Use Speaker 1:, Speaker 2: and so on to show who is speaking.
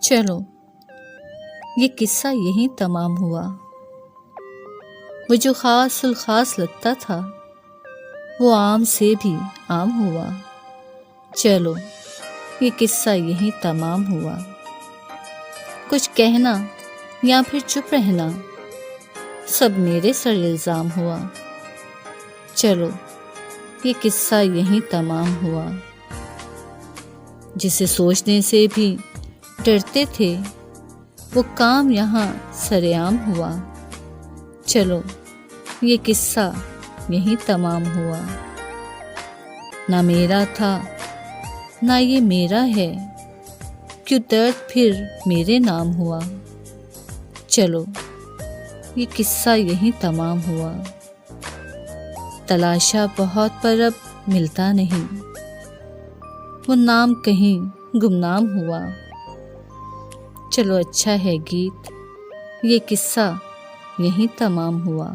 Speaker 1: چلو یہ قصہ یہیں تمام ہوا۔ وہ جو خاص الخاص لگتا تھا وہ عام سے بھی عام ہوا۔ چلو یہ قصہ یہیں تمام ہوا۔ کچھ کہنا یا پھر چپ رہنا سب میرے سر الزام ہوا۔ چلو یہ قصہ یہیں تمام ہوا۔ جسے سوچنے سے بھی ڈرتے تھے وہ کام یہاں سرعام ہوا۔ چلو یہ قصہ یہیں تمام ہوا۔ نہ میرا تھا نہ یہ میرا ہے، کیوں درد پھر میرے نام ہوا۔ چلو یہ قصہ یہیں تمام ہوا۔ تلاشا بہت پر اب ملتا نہیں، وہ نام کہیں گمنام ہوا۔ چلو اچھا ہے گیت، یہ قصہ یہیں تمام ہوا۔